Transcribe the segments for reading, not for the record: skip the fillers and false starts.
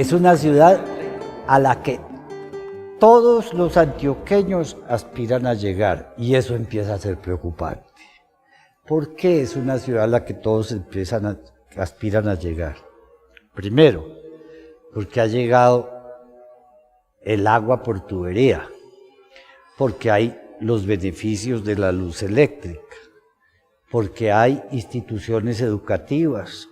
Es una ciudad a la que todos los antioqueños aspiran a llegar y eso empieza a ser preocupante. ¿Por qué es una ciudad a la que todos aspiran a llegar? Primero, porque ha llegado el agua por tubería, porque hay los beneficios de la luz eléctrica, porque hay instituciones educativas.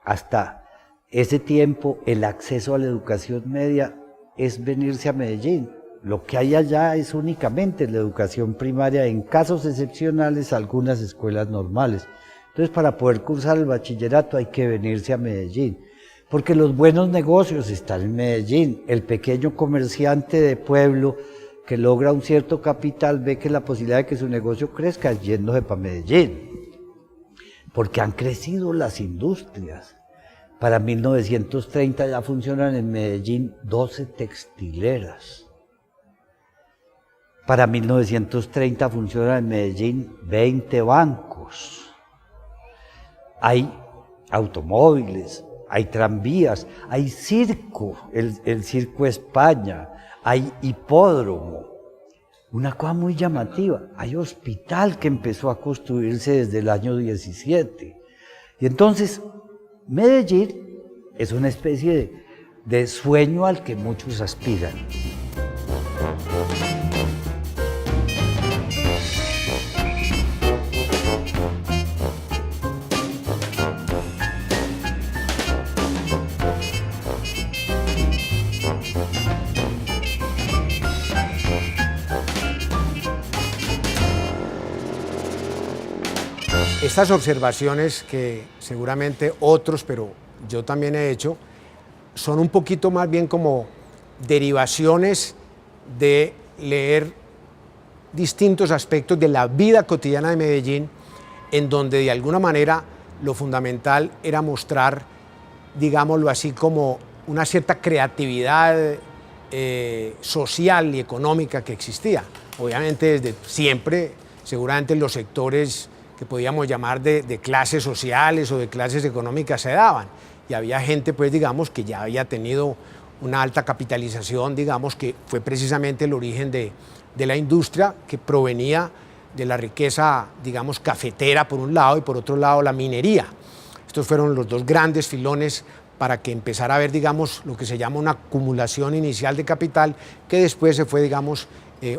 Hasta ese tiempo el acceso a la educación media es venirse a Medellín. Lo que hay allá es únicamente la educación primaria, en casos excepcionales algunas escuelas normales. Entonces, para poder cursar el bachillerato hay que venirse a Medellín, porque los buenos negocios están en Medellín. El pequeño comerciante de pueblo que logra un cierto capital ve que la posibilidad de que su negocio crezca es yéndose para Medellín, porque han crecido las industrias. Para 1930 ya funcionan en Medellín 12 textileras. Para 1930 funcionan en Medellín 20 bancos. Hay automóviles, hay tranvías, hay circo, el Circo España, hay hipódromo. Una cosa muy llamativa, hay hospital que empezó a construirse desde el año 17. Y entonces, Medellín es una especie de sueño al que muchos aspiran. Estas observaciones que seguramente otros, pero yo también he hecho, son un poquito más bien como derivaciones de leer distintos aspectos de la vida cotidiana de Medellín, en donde de alguna manera lo fundamental era mostrar, digámoslo así, como una cierta creatividad social y económica que existía. Obviamente desde siempre, seguramente los sectores que podíamos llamar de clases sociales o de clases económicas se daban. Y había gente, pues digamos, que ya había tenido una alta capitalización, digamos, que fue precisamente el origen de la industria que provenía de la riqueza, digamos, cafetera por un lado y por otro lado la minería. Estos fueron los dos grandes filones para que empezara a haber, digamos, lo que se llama una acumulación inicial de capital que después se fue, digamos,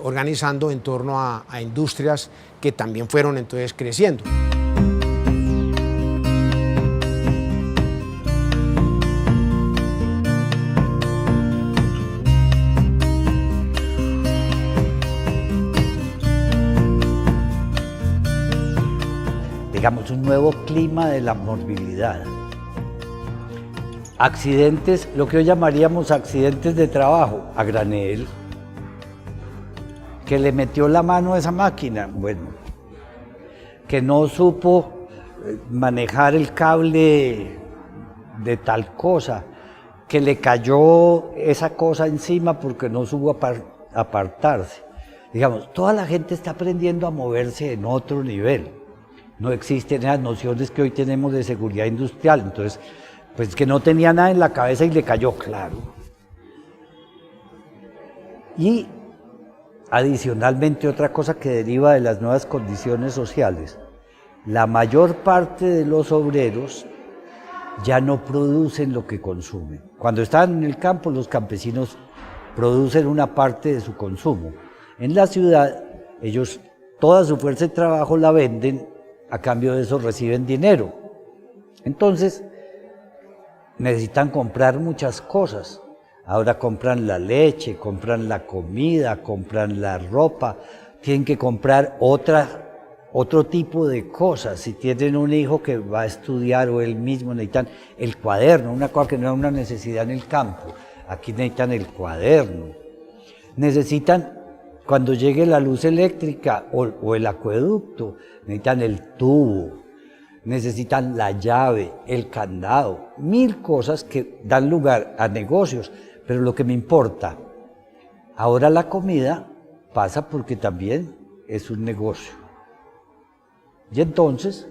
organizando en torno a industrias que también fueron entonces creciendo. Digamos, un nuevo clima de la movilidad. Accidentes, lo que hoy llamaríamos accidentes de trabajo, a granel, que le metió la mano a esa máquina, bueno, que no supo manejar el cable de tal cosa, que le cayó esa cosa encima porque no supo apartarse. Digamos, toda la gente está aprendiendo a moverse en otro nivel. No existen esas nociones que hoy tenemos de seguridad industrial, entonces, pues que no tenía nada en la cabeza y le cayó, claro. Y adicionalmente, otra cosa que deriva de las nuevas condiciones sociales, la mayor parte de los obreros ya no producen lo que consumen. Cuando están en el campo, los campesinos producen una parte de su consumo. En la ciudad, ellos toda su fuerza de trabajo la venden, a cambio de eso reciben dinero. Entonces, necesitan comprar muchas cosas. Ahora compran la leche, compran la comida, compran la ropa, tienen que comprar otro tipo de cosas. Si tienen un hijo que va a estudiar o él mismo, necesitan el cuaderno, una cosa que no es una necesidad en el campo. Aquí necesitan el cuaderno. Necesitan, cuando llegue la luz eléctrica o el acueducto, necesitan el tubo, necesitan la llave, el candado, 1000 cosas que dan lugar a negocios. Pero lo que me importa, ahora la comida pasa porque también es un negocio. Y entonces,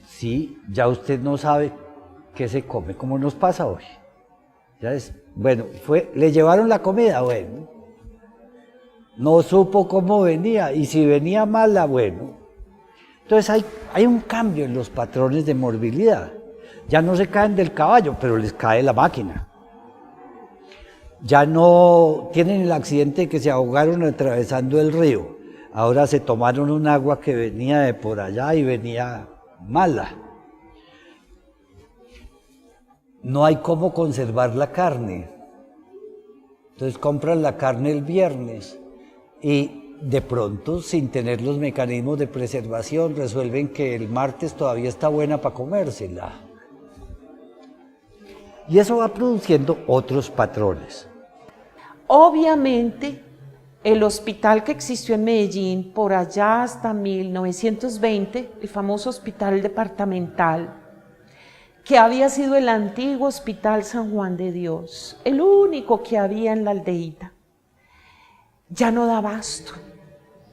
si ya usted no sabe qué se come, como nos pasa hoy. Bueno, le llevaron la comida, bueno. No supo cómo venía, y si venía mala, bueno. Entonces hay un cambio en los patrones de morbilidad. Ya no se caen del caballo, pero les cae la máquina. Ya no tienen el accidente de que se ahogaron atravesando el río. Ahora se tomaron un agua que venía de por allá y venía mala. No hay cómo conservar la carne. Entonces compran la carne el viernes y de pronto, sin tener los mecanismos de preservación, resuelven que el martes todavía está buena para comérsela. Y eso va produciendo otros patrones. Obviamente, el hospital que existió en Medellín por allá hasta 1920, el famoso hospital departamental, que había sido el antiguo Hospital San Juan de Dios, el único que había en la aldeíta, ya no da abasto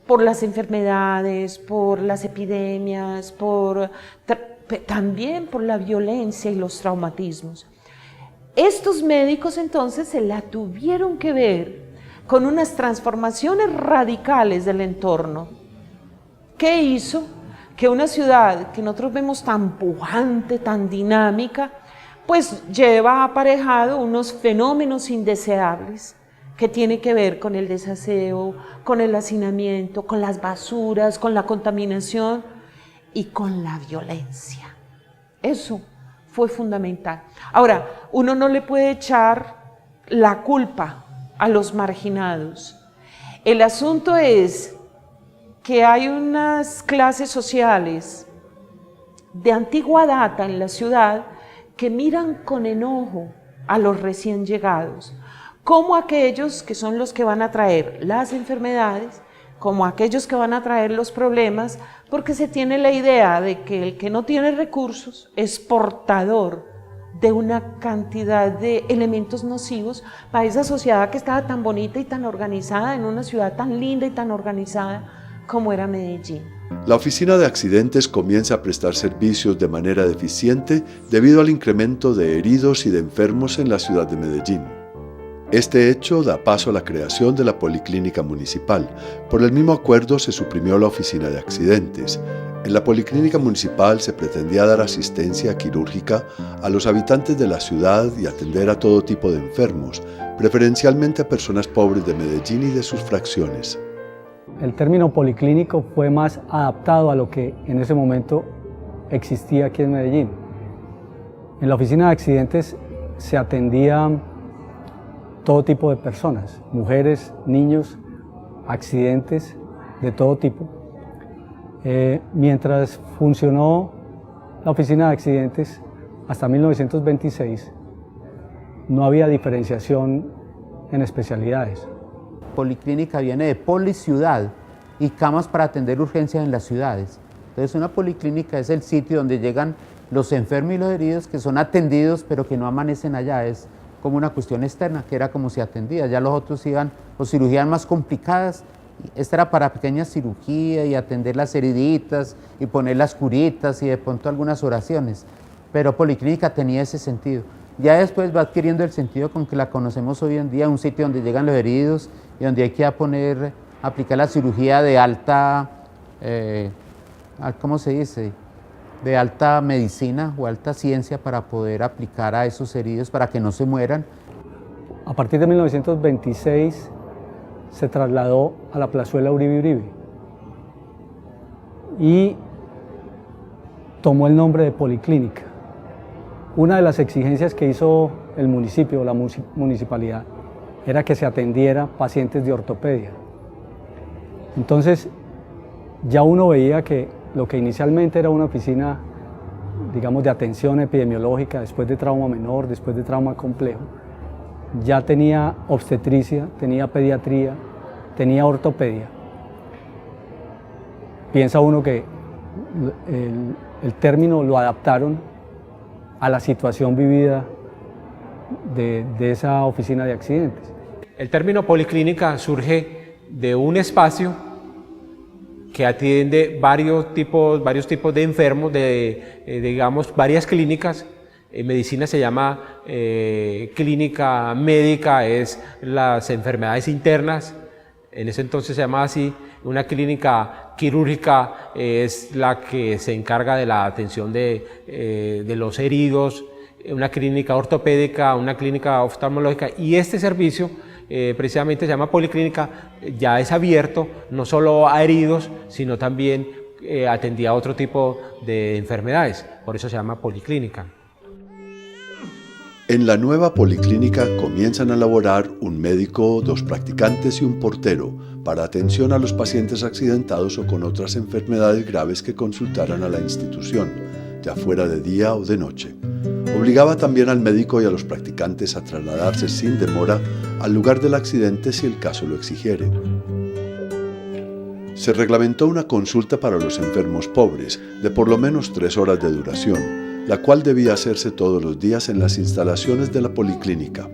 por las enfermedades, por las epidemias, también por la violencia y los traumatismos. Estos médicos entonces se la tuvieron que ver con unas transformaciones radicales del entorno. ¿Qué hizo? Que una ciudad que nosotros vemos tan pujante, tan dinámica, pues lleva aparejado unos fenómenos indeseables que tienen que ver con el desaseo, con el hacinamiento, con las basuras, con la contaminación y con la violencia. Eso fue fundamental. Ahora, uno no le puede echar la culpa a los marginados. El asunto es que hay unas clases sociales de antigua data en la ciudad que miran con enojo a los recién llegados, como aquellos que son los que van a traer las enfermedades, como aquellos que van a traer los problemas, porque se tiene la idea de que el que no tiene recursos es portador de una cantidad de elementos nocivos para esa sociedad que estaba tan bonita y tan organizada, en una ciudad tan linda y tan organizada como era Medellín. La oficina de accidentes comienza a prestar servicios de manera deficiente debido al incremento de heridos y de enfermos en la ciudad de Medellín. Este hecho da paso a la creación de la Policlínica Municipal. Por el mismo acuerdo se suprimió la oficina de accidentes. En la Policlínica Municipal se pretendía dar asistencia quirúrgica a los habitantes de la ciudad y atender a todo tipo de enfermos, preferencialmente a personas pobres de Medellín y de sus fracciones. El término policlínico fue más adaptado a lo que en ese momento existía aquí en Medellín. En la oficina de accidentes se atendía todo tipo de personas, mujeres, niños, accidentes de todo tipo. Mientras funcionó la oficina de accidentes hasta 1926, no había diferenciación en especialidades. Policlínica viene de policiudad y camas para atender urgencias en las ciudades. Entonces una policlínica es el sitio donde llegan los enfermos y los heridos que son atendidos pero que no amanecen allá, es como una cuestión externa, que era como se atendía. Ya los otros iban, o cirugías más complicadas, esta era para pequeñas cirugías y atender las heriditas y poner las curitas y de pronto algunas oraciones, pero policlínica tenía ese sentido. Ya después va adquiriendo el sentido con que la conocemos hoy en día, un sitio donde llegan los heridos y donde hay que aplicar la cirugía de alta, ¿cómo se dice?, de alta medicina o alta ciencia para poder aplicar a esos heridos para que no se mueran. A partir de 1926 se trasladó a la plazuela Uribe Uribe y tomó el nombre de Policlínica. Una de las exigencias que hizo el municipio, la municipalidad, era que se atendiera pacientes de ortopedia. Entonces ya uno veía que lo que inicialmente era una oficina, digamos, de atención epidemiológica, después de trauma menor, después de trauma complejo, ya tenía obstetricia, tenía pediatría, tenía ortopedia. Piensa uno que el término lo adaptaron a la situación vivida de esa oficina de accidentes. El término policlínica surge de un espacio que atiende varios tipos de enfermos, digamos, varias clínicas En medicina se llama clínica médica, es las enfermedades internas, en ese entonces se llamaba así. Una clínica quirúrgica es la que se encarga de la atención de los heridos, una clínica ortopédica, una clínica oftalmológica, y este servicio precisamente se llama policlínica, ya es abierto no solo a heridos, sino también atendía a otro tipo de enfermedades, por eso se llama policlínica. En la nueva policlínica comienzan a laborar un médico, 2 practicantes y un portero para atención a los pacientes accidentados o con otras enfermedades graves que consultaran a la institución, ya fuera de día o de noche. Obligaba también al médico y a los practicantes a trasladarse sin demora al lugar del accidente si el caso lo exigiere. Se reglamentó una consulta para los enfermos pobres de por lo menos 3 horas de duración, la cual debía hacerse todos los días en las instalaciones de la policlínica.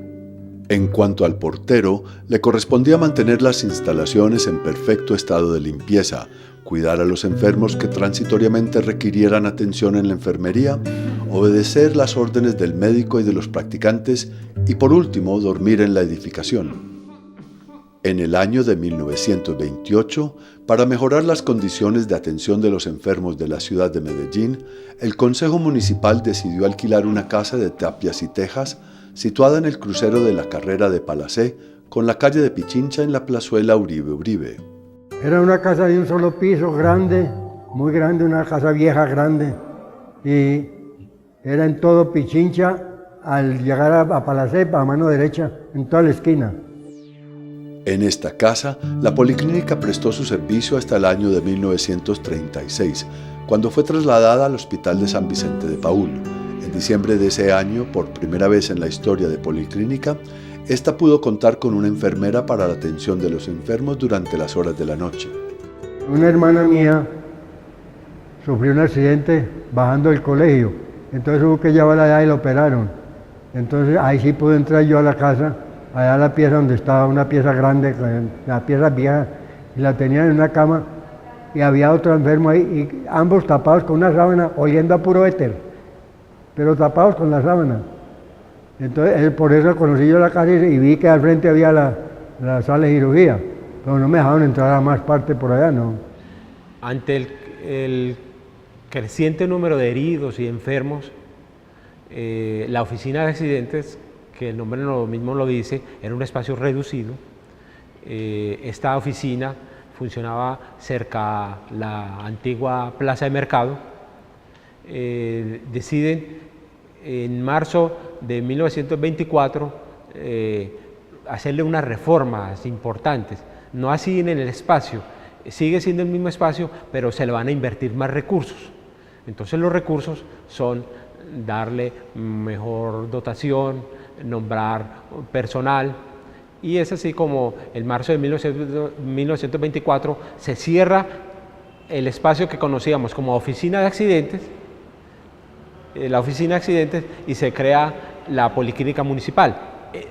En cuanto al portero, le correspondía mantener las instalaciones en perfecto estado de limpieza, cuidar a los enfermos que transitoriamente requirieran atención en la enfermería, obedecer las órdenes del médico y de los practicantes y, por último, dormir en la edificación. En el año de 1928, para mejorar las condiciones de atención de los enfermos de la ciudad de Medellín, el Consejo Municipal decidió alquilar una casa de tapias y tejas situada en el crucero de la carrera de Palacé, con la calle de Pichincha en la plazuela Uribe Uribe. Era una casa de un solo piso, grande, muy grande, una casa vieja grande, y era en todo Pichincha, al llegar a Palacé, a mano derecha, en toda la esquina. En esta casa, la policlínica prestó su servicio hasta el año de 1936, cuando fue trasladada al Hospital de San Vicente de Paúl. En diciembre de ese año, por primera vez en la historia de policlínica, esta pudo contar con una enfermera para la atención de los enfermos durante las horas de la noche. Una hermana mía sufrió un accidente bajando del colegio, entonces hubo que llevarla allá y la operaron. Entonces ahí sí pude entrar yo a la casa, allá a la pieza donde estaba, una pieza grande, la pieza vieja, y la tenían en una cama, y había otro enfermo ahí, y ambos tapados con una sábana, oliendo a puro éter, pero tapados con la sábana. Entonces, por eso conocí yo la casa y vi que al frente había la sala de cirugía, pero no me dejaron entrar a más parte por allá, ¿no? Ante el creciente número de heridos y enfermos, la oficina de accidentes, que el nombre mismo lo dice, era un espacio reducido. Esta oficina funcionaba cerca a la antigua plaza de mercado. Deciden en marzo de 1924 hacerle unas reformas importantes, no así en el espacio, sigue siendo el mismo espacio, pero se le van a invertir más recursos. Entonces los recursos son darle mejor dotación, nombrar personal, y es así como en marzo de 1924 se cierra el espacio que conocíamos como oficina de accidentes, y se crea la policlínica municipal,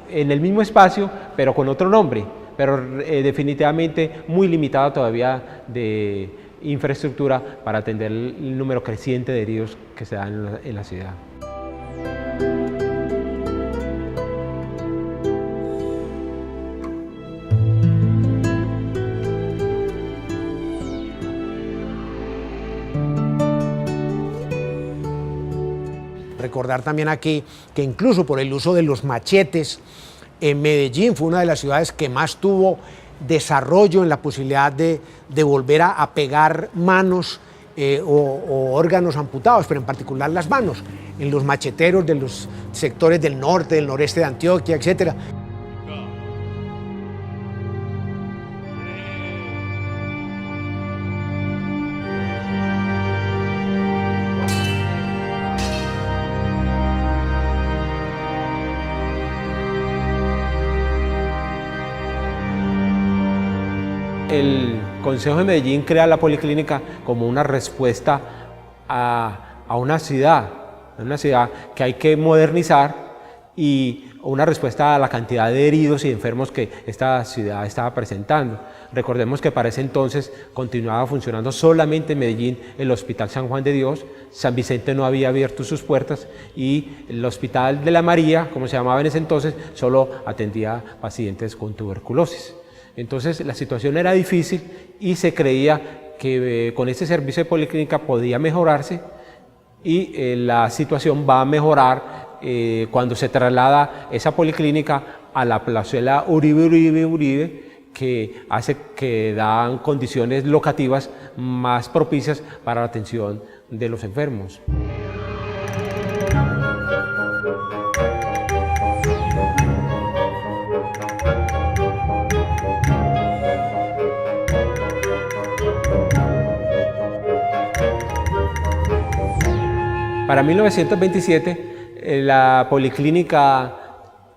en el mismo espacio pero con otro nombre, pero definitivamente muy limitada todavía de infraestructura para atender el número creciente de heridos que se dan en la ciudad. Recordar también aquí que incluso por el uso de los machetes, en Medellín fue una de las ciudades que más tuvo desarrollo en la posibilidad de volver a pegar manos o órganos amputados, pero en particular las manos, en los macheteros de los sectores del norte, del noreste de Antioquia, etc. El Consejo de Medellín crea la policlínica como una respuesta a una ciudad que hay que modernizar y una respuesta a la cantidad de heridos y enfermos que esta ciudad estaba presentando. Recordemos que para ese entonces continuaba funcionando solamente en Medellín el Hospital San Juan de Dios, San Vicente no había abierto sus puertas y el Hospital de la María, como se llamaba en ese entonces, solo atendía pacientes con tuberculosis. Entonces la situación era difícil y se creía que con este servicio de policlínica podía mejorarse y la situación va a mejorar cuando se traslada esa policlínica a la plazuela Uribe, que hace que dan condiciones locativas más propicias para la atención de los enfermos. Para 1927, la policlínica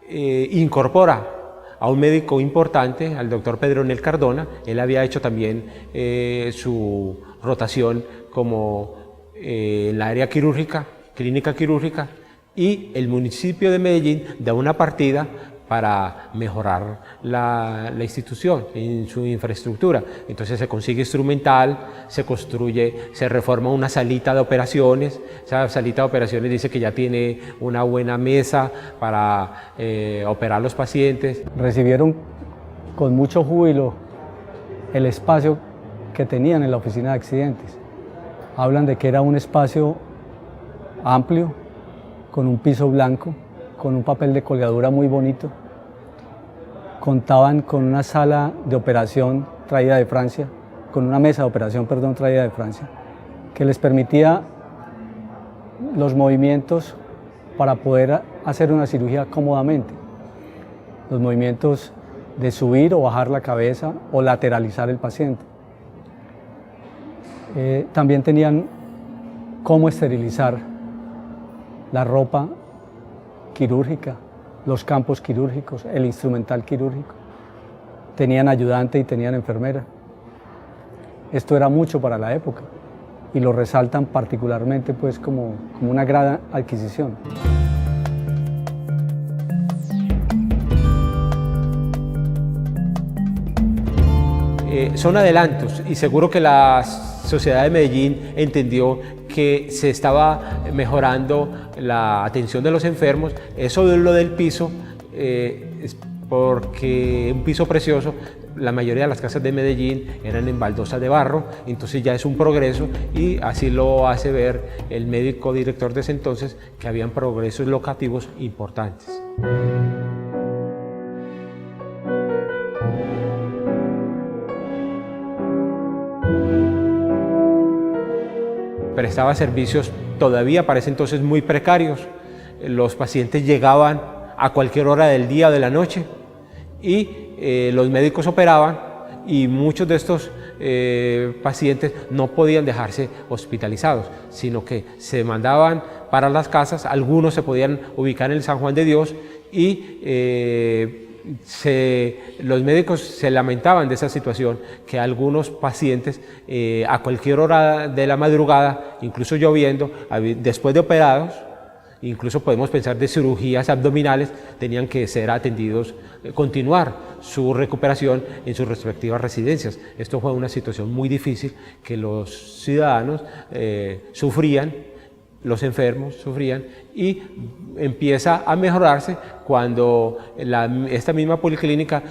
incorpora a un médico importante, al doctor Pedro Nel Cardona. Él había hecho también su rotación como en la área quirúrgica, clínica quirúrgica, y el municipio de Medellín da una partida para mejorar la institución en su infraestructura. Entonces se consigue instrumental, se construye, se reforma una salita de operaciones. Esa salita de operaciones dice que ya tiene una buena mesa para operar los pacientes. Recibieron con mucho júbilo el espacio que tenían en la oficina de accidentes. Hablan de que era un espacio amplio, con un piso blanco, con un papel de colgadura muy bonito. Contaban con una sala de operación traída de Francia, con una mesa de operación, perdón, traída de Francia, que les permitía los movimientos para poder hacer una cirugía cómodamente. Los movimientos de subir o bajar la cabeza o lateralizar el paciente. También tenían cómo esterilizar la ropa quirúrgica, los campos quirúrgicos, el instrumental quirúrgico. Tenían ayudante y tenían enfermera. Esto era mucho para la época y lo resaltan particularmente pues como una gran adquisición. Son adelantos y seguro que la sociedad de Medellín entendió que se estaba mejorando la atención de los enfermos. Eso de lo del piso es porque un piso precioso, la mayoría de las casas de Medellín eran en baldosas de barro, entonces ya es un progreso y así lo hace ver el médico director de ese entonces, que habían progresos locativos importantes. Prestaba servicios todavía para ese entonces muy precarios. Los pacientes llegaban a cualquier hora del día o de la noche y los médicos operaban y muchos de estos pacientes no podían dejarse hospitalizados, sino que se mandaban para las casas. Algunos se podían ubicar en el San Juan de Dios y los médicos se lamentaban de esa situación, que algunos pacientes a cualquier hora de la madrugada, incluso lloviendo, después de operados, incluso podemos pensar de cirugías abdominales, tenían que ser atendidos, continuar su recuperación en sus respectivas residencias. Esto fue una situación muy difícil que los ciudadanos sufrían, los enfermos sufrían, y empieza a mejorarse cuando esta misma policlínica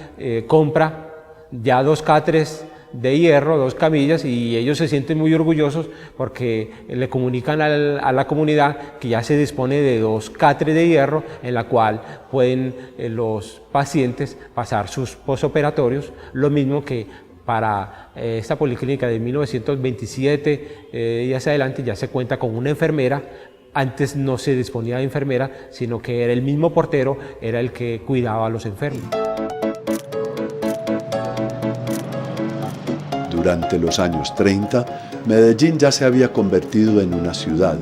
compra ya 2 catres de hierro, 2 camillas, y ellos se sienten muy orgullosos porque le comunican a la comunidad que ya se dispone de 2 catres de hierro en la cual pueden los pacientes pasar sus posoperatorios, lo mismo que para esta policlínica de 1927 y hacia adelante ya se cuenta con una enfermera. Antes no se disponía de enfermera, sino que era el mismo portero, era el que cuidaba a los enfermos. Durante los años 30, Medellín ya se había convertido en una ciudad.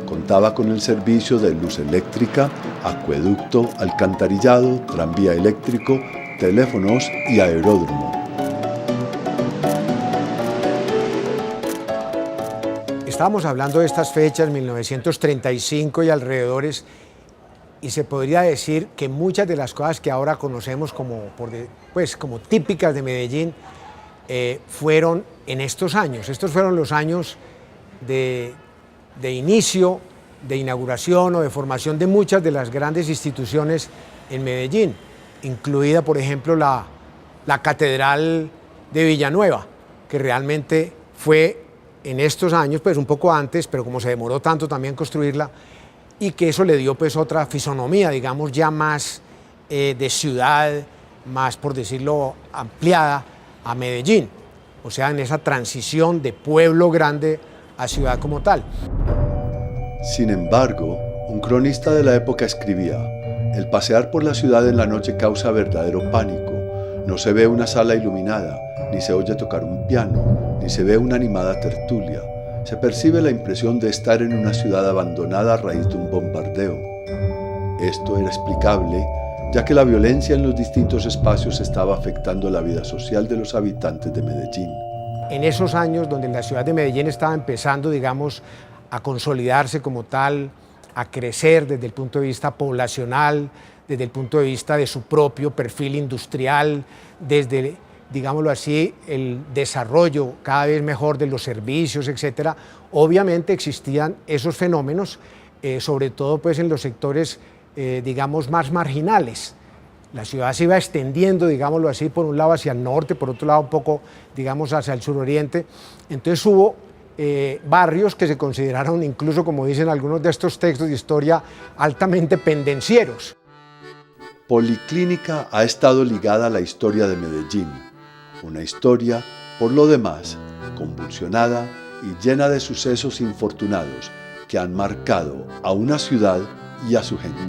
Contaba con el servicio de luz eléctrica, acueducto, alcantarillado, tranvía eléctrico, teléfonos y aeródromo. Estábamos hablando de estas fechas, 1935 y alrededores, y se podría decir que muchas de las cosas que ahora conocemos como típicas de Medellín fueron en estos años. Estos fueron los años de inicio, de inauguración o de formación de muchas de las grandes instituciones en Medellín, incluida, por ejemplo, la Catedral de Villanueva, que realmente fue en estos años, pues un poco antes, pero como se demoró tanto también construirla, y que eso le dio pues otra fisonomía, digamos, ya más de ciudad, más, por decirlo, ampliada a Medellín, o sea, en esa transición de pueblo grande a ciudad como tal. Sin embargo, un cronista de la época escribía: el pasear por la ciudad en la noche causa verdadero pánico. No se ve una sala iluminada, ni se oye tocar un piano, ni se ve una animada tertulia. Se percibe la impresión de estar en una ciudad abandonada a raíz de un bombardeo. Esto era explicable, ya que la violencia en los distintos espacios estaba afectando la vida social de los habitantes de Medellín. En esos años donde la ciudad de Medellín estaba empezando, digamos, a consolidarse como tal, a crecer desde el punto de vista poblacional, desde el punto de vista de su propio perfil industrial, desde, digámoslo así, el desarrollo cada vez mejor de los servicios, etcétera. Obviamente existían esos fenómenos, sobre todo pues en los sectores, digamos, más marginales. La ciudad se iba extendiendo, digámoslo así, por un lado hacia el norte, por otro lado un poco, digamos, hacia el suroriente. Entonces hubo barrios que se consideraron, incluso como dicen algunos de estos textos de historia, altamente pendencieros. Policlínica ha estado ligada a la historia de Medellín, una historia, por lo demás, convulsionada y llena de sucesos infortunados que han marcado a una ciudad y a su gente.